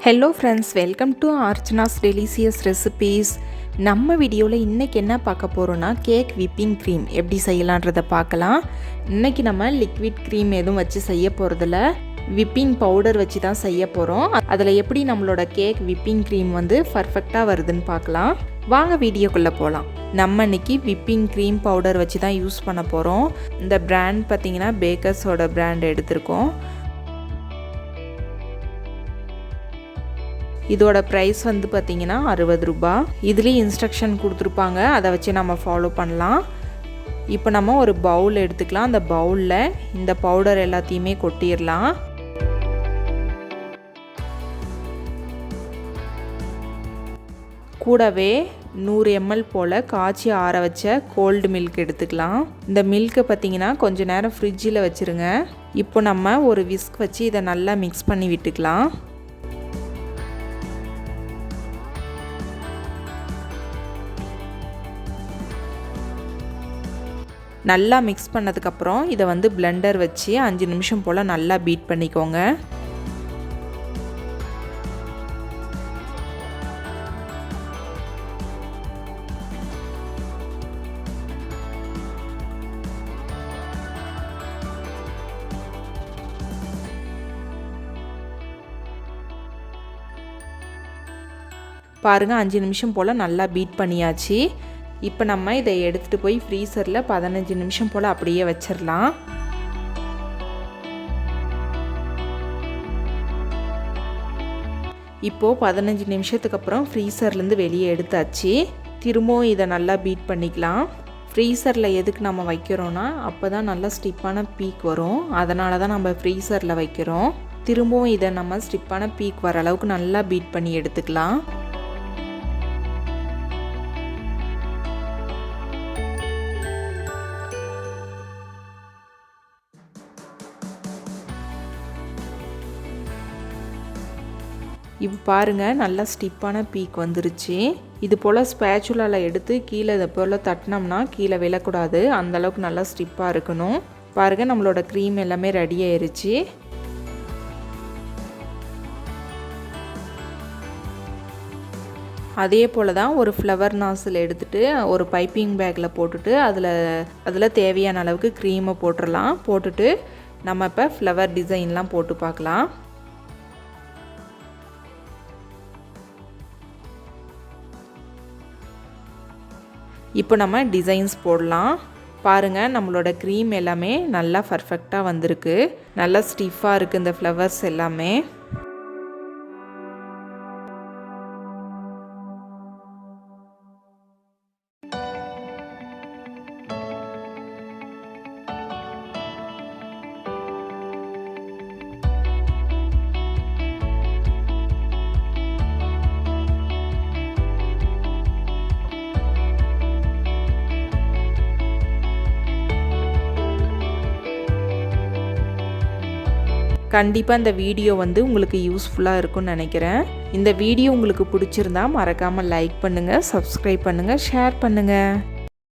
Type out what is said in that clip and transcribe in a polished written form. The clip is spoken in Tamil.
Hello friends, welcome to Archana's delicious recipes. நம்ம வீடியோவில் இன்றைக்கி என்ன பார்க்க போகிறோன்னா கேக் விப்பிங் க்ரீம் எப்படி செய்யலான்றதை பார்க்கலாம். இன்றைக்கி நம்ம லிக்விட் க்ரீம் எதுவும் வச்சு செய்ய போகிறதில்ல, விப்பிங் பவுடர் வச்சு தான் செய்ய போகிறோம். அதில் எப்படி நம்மளோட கேக் விப்பிங் க்ரீம் பர்ஃபெக்டாக வருதுன்னு பார்க்கலாம். வாங்க வீடியோக்குள்ளே போகலாம். நம்ம இன்றைக்கி விப்பிங் க்ரீம் பவுடர் வச்சு தான் யூஸ் பண்ண போகிறோம். இந்த பிராண்ட் பார்த்திங்கன்னா பேக்கர்ஸோட பிராண்ட் எடுத்திருக்கோம். இதோட ப்ரைஸ் பார்த்திங்கன்னா 60 ரூபா. இதுலேயும் இன்ஸ்ட்ரக்ஷன் கொடுத்துருப்பாங்க, அதை வச்சு நம்ம ஃபாலோ பண்ணலாம். இப்போ நம்ம ஒரு பவுல் எடுத்துக்கலாம். அந்த பவுலில் இந்த பவுடர் எல்லாத்தையுமே கொட்டிடலாம். கூடவே 100 ml போல் காய்ச்சி ஆற வச்ச கோல்டு மில்க் எடுத்துக்கலாம். இந்த மில்க்கை பார்த்திங்கன்னா கொஞ்சம் நேரம் ஃப்ரிட்ஜில் வச்சுருங்க. இப்போ நம்ம ஒரு விஸ்க் வச்சு இதை நல்லா மிக்ஸ் பண்ணி விட்டுக்கலாம். நல்லா மிக்ஸ் பண்ணதுக்கப்புறம் இதை பிளெண்டர் வச்சு 5 நிமிஷம் போல் நல்லா பீட் பண்ணிக்கோங்க. பாருங்கள், 5 நிமிஷம் போல் நல்லா பீட் பண்ணியாச்சு. இப்போ நம்ம இதை எடுத்துகிட்டு போய் ஃப்ரீசரில் 15 நிமிஷம் போல் அப்படியே வச்சிடலாம். இப்போது 15 நிமிஷத்துக்கு அப்புறம் ஃப்ரீசர்லேருந்து வெளியே எடுத்தாச்சு. திரும்பவும் இதை நல்லா பீட் பண்ணிக்கலாம். ஃப்ரீசரில் எதுக்கு நம்ம வைக்கிறோன்னா அப்போ தான் நல்லா ஸ்டிப்பான பீக் வரும். அதனால தான் நம்ம ஃப்ரீசரில் வைக்கிறோம். திரும்பவும் இதை நம்ம ஸ்டிப்பான பீக் வர அளவுக்கு நல்லா பீட் பண்ணி எடுத்துக்கலாம். இப்போ பாருங்கள், நல்லா ஸ்டிப்பான பீக் வந்துருச்சு. இது போல் ஸ்பேச்சுலாவில் எடுத்து கீழே இதை போல் தட்டினோம்னா கீழே விழக்கூடாது, அந்தளவுக்கு நல்லா ஸ்டிப்பாக இருக்கணும். பாருங்கள், நம்மளோட க்ரீம் எல்லாமே ரெடி ஆயிருச்சு. அதே போல் தான் ஒரு ஃப்ளவர் நாசில் எடுத்துகிட்டு ஒரு பைப்பிங் பேக்கில் போட்டுட்டு அதில் தேவையான அளவுக்கு க்ரீமை போட்டுடலாம். போட்டுட்டு நம்ம இப்போ ஃப்ளவர் டிசைன்லாம் போட்டு பார்க்கலாம். இப்போ நம்ம டிசைன்ஸ் போடலாம். பாருங்கள், நம்மளோட க்ரீம் எல்லாமே நல்லா பர்ஃபெக்டாக வந்திருக்கு. நல்லா ஸ்டிஃபாக இருக்குது இந்த ஃப்ளவர்ஸ் எல்லாமே. கண்டிப்பாக இந்த வீடியோ உங்களுக்கு யூஸ்ஃபுல்லாக இருக்கும்னு நினைக்கிறேன். இந்த வீடியோ உங்களுக்கு பிடிச்சிருந்தா மறக்காமல் லைக் பண்ணுங்கள், சப்ஸ்கிரைப் பண்ணுங்கள், ஷேர் பண்ணுங்கள்.